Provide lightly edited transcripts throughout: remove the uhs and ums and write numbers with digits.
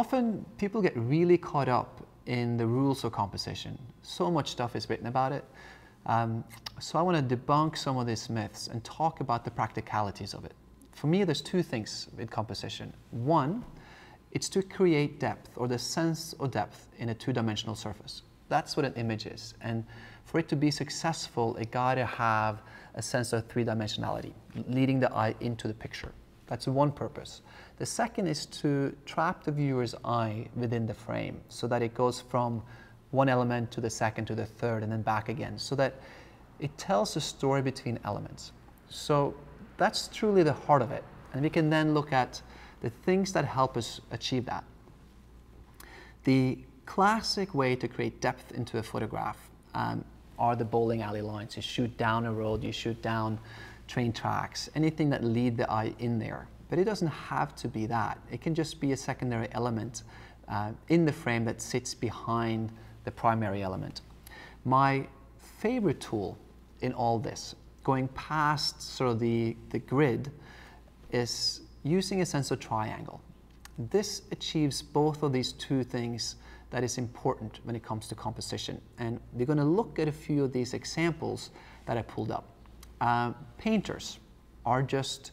often people get really caught up in the rules of composition. So much stuff is written about it. So I want to debunk some of these myths and talk about the practicalities of it. For me, there's two things with composition. One, it's to create depth, or the sense of depth, in a two-dimensional surface. That's what an image is. And for it to be successful, it got to have a sense of three-dimensionality, leading the eye into the picture. That's one purpose. The second is to trap the viewer's eye within the frame so that it goes from one element to the second to the third and then back again, so that it tells a story between elements. So that's truly the heart of it. And we can then look at the things that help us achieve that. The classic way to create depth into a photograph are the bowling alley lines. You shoot down a road, you shoot down train tracks, anything that lead the eye in there. But it doesn't have to be that. It can just be a secondary element in the frame that sits behind the primary element. My favorite tool in all this, going past sort of the grid, is using a sense of triangle. This achieves both of these two things that is important when it comes to composition. And we're going to look at a few of these examples that I pulled up. Painters are just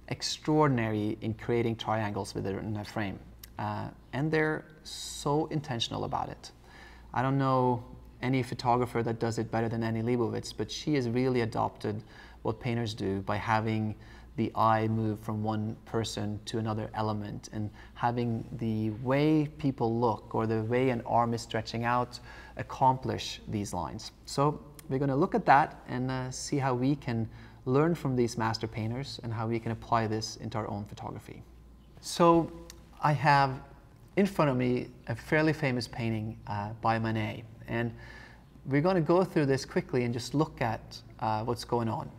extraordinary in creating triangles within a frame. And they're so intentional about it. I don't know any photographer that does it better than Annie Leibovitz, but she has really adopted what painters do by having the eye move from one person to another element and having the way people look or the way an arm is stretching out accomplish these lines. So we're going to look at that and see how we can learn from these master painters and how we can apply this into our own photography. So I have in front of me a fairly famous painting by Manet, and we're going to go through this quickly and just look at what's going on.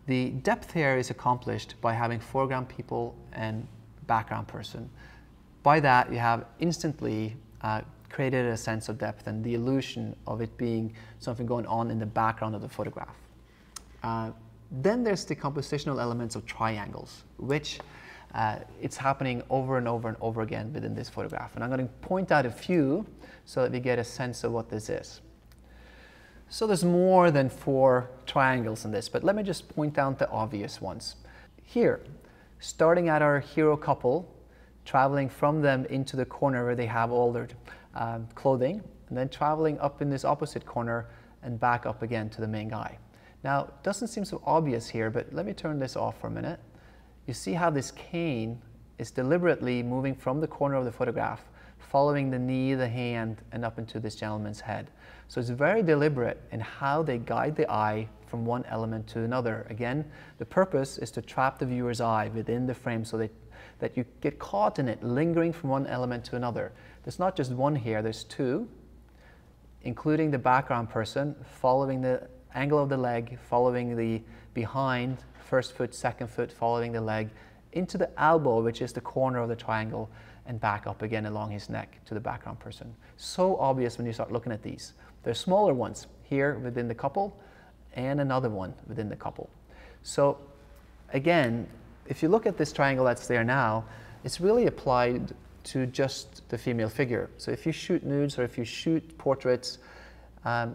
The depth here is accomplished by having foreground people and background person. By that, you have instantly created a sense of depth and the illusion of it being something going on in the background of the photograph. Then there's the compositional elements of triangles, which it's happening over and over and over again within this photograph. And I'm going to point out a few so that we get a sense of what this is. So there's more than 4 triangles in this, but let me just point out the obvious ones. Here, starting at our hero couple, traveling from them into the corner where they have all their clothing, and then traveling up in this opposite corner and back up again to the main guy. Now, it doesn't seem so obvious here, but let me turn this off for a minute. You see how this cane is deliberately moving from the corner of the photograph, following the knee, the hand, and up into this gentleman's head. So it's very deliberate in how they guide the eye from one element to another. Again, the purpose is to trap the viewer's eye within the frame so that you get caught in it, lingering from one element to another. There's not just one here, there's 2, including the background person, following the angle of the leg, following the behind, first foot, second foot, following the leg, into the elbow, which is the corner of the triangle, and back up again along his neck to the background person. So obvious when you start looking at these. There's smaller ones here within the couple and another one within the couple. So again, if you look at this triangle that's there now, it's really applied to just the female figure. So if you shoot nudes or if you shoot portraits,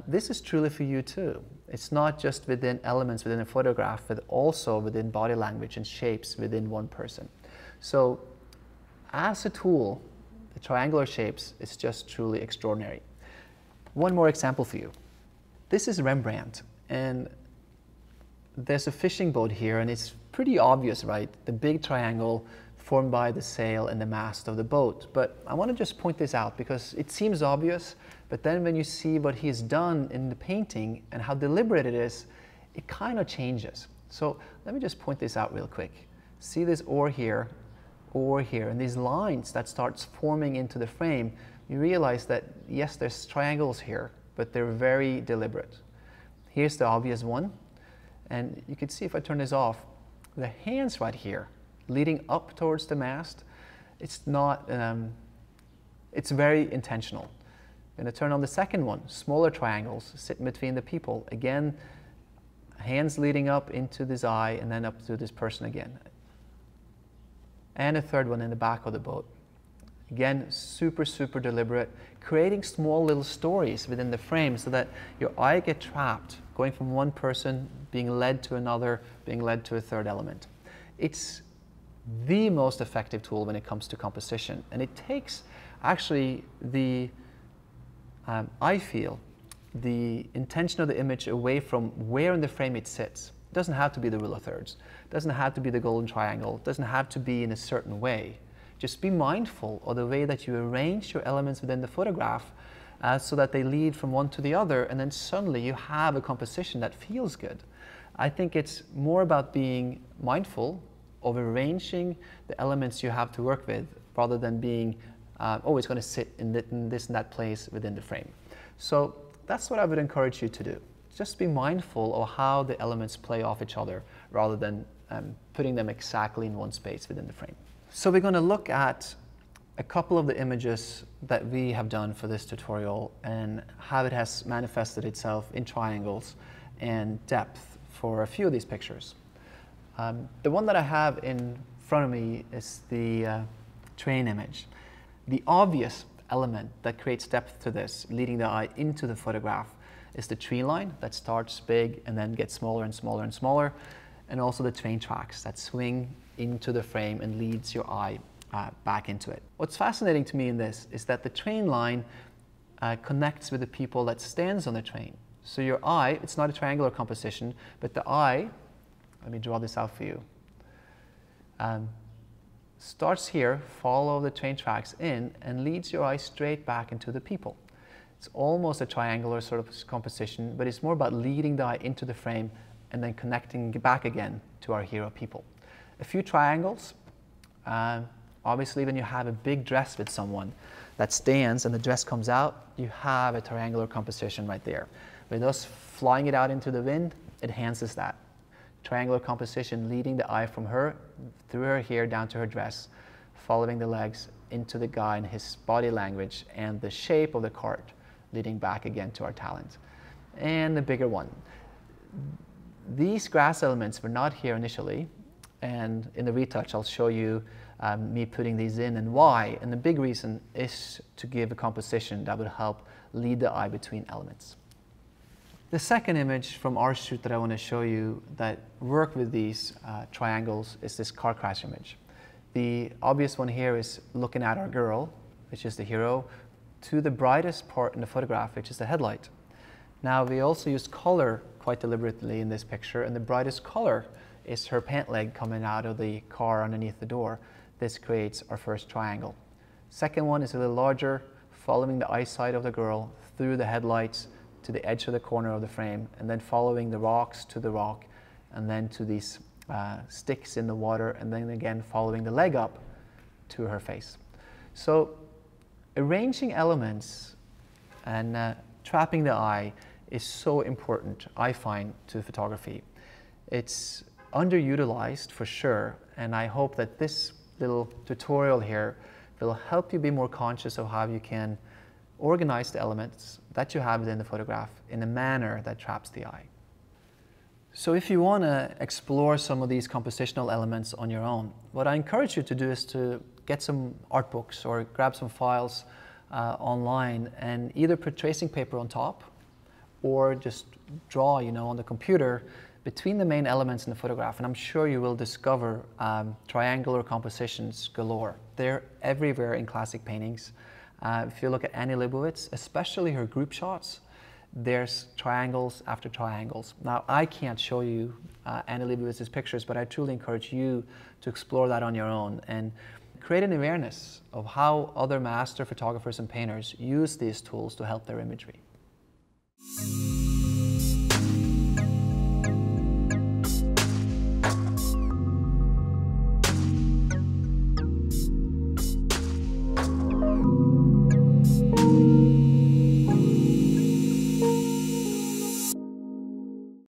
this is truly for you too. It's not just within elements within a photograph, but also within body language and shapes within one person. So as a tool, the triangular shapes is just truly extraordinary. One more example for you. This is Rembrandt, and there's a fishing boat here, and it's pretty obvious, right? The big triangle formed by the sail and the mast of the boat. But I want to just point this out because it seems obvious, but then when you see what he's done in the painting and how deliberate it is, it kind of changes. So let me just point this out real quick. See this oar here, and these lines that starts forming into the frame, you realize that yes, there's triangles here, but they're very deliberate. Here's the obvious one, and you can see if I turn this off, the hands right here, leading up towards the mast, it's not, it's very intentional. I'm going to turn on the second one, smaller triangles sitting between the people. Again, hands leading up into this eye and then up to this person again. And a third one in the back of the boat. Again, super, super deliberate, creating small little stories within the frame so that your eye gets trapped, going from one person, being led to another, being led to a third element. It's the most effective tool when it comes to composition, and it takes actually the, I feel, the intention of the image away from where in the frame it sits. It doesn't have to be the rule of thirds, it doesn't have to be the golden triangle, it doesn't have to be in a certain way. Just be mindful of the way that you arrange your elements within the photograph so that they lead from one to the other, and then suddenly you have a composition that feels good. I think it's more about being mindful of arranging the elements you have to work with rather than being, oh, it's going to sit in this and that place within the frame. So that's what I would encourage you to do. Just be mindful of how the elements play off each other rather than putting them exactly in one space within the frame. So we're going to look at a couple of the images that we have done for this tutorial and how it has manifested itself in triangles and depth for a few of these pictures. The one that I have in front of me is the train image. The obvious element that creates depth to this, leading the eye into the photograph, is the tree line that starts big and then gets smaller and smaller and smaller, and also the train tracks that swing into the frame and leads your eye back into it. What's fascinating to me in this is that the train line connects with the people that stands on the train. So your eye, it's not a triangular composition, but the eye, let me draw this out for you, starts here, follow the train tracks in, and leads your eye straight back into the people. It's almost a triangular sort of composition, but it's more about leading the eye into the frame and then connecting back again to our hero people. A few triangles. Obviously, when you have a big dress with someone that stands and the dress comes out, you have a triangular composition right there. With us flying it out into the wind, it enhances that. Triangular composition leading the eye from her, through her hair down to her dress, following the legs into the guy and his body language and the shape of the cart, leading back again to our talent. And the bigger one. These grass elements were not here initially, and in the retouch I'll show you me putting these in and why. And the big reason is to give a composition that would help lead the eye between elements. The second image from our shoot that I want to show you that work with these triangles is this car crash image. The obvious one here is looking at our girl, which is the hero, to the brightest part in the photograph, which is the headlight. Now we also used color quite deliberately in this picture, and the brightest color is her pant leg coming out of the car underneath the door. This creates our first triangle. Second one is a little larger, following the eyesight of the girl through the headlights to the edge of the corner of the frame, and then following the rocks to the rock, and then to these sticks in the water, and then again following the leg up to her face. So arranging elements and trapping the eye is so important, I find, to photography. It's underutilized for sure, and I hope that this little tutorial here will help you be more conscious of how you can organize the elements that you have within the photograph in a manner that traps the eye. So if you want to explore some of these compositional elements on your own, what I encourage you to do is to get some art books or grab some files online and either put tracing paper on top or just draw, on the computer between the main elements in the photograph, and I'm sure you will discover triangular compositions galore. They're everywhere in classic paintings. If you look at Annie Leibovitz, especially her group shots, there's triangles after triangles. Now, I can't show you Annie Leibovitz's pictures, but I truly encourage you to explore that on your own and create an awareness of how other master photographers and painters use these tools to help their imagery.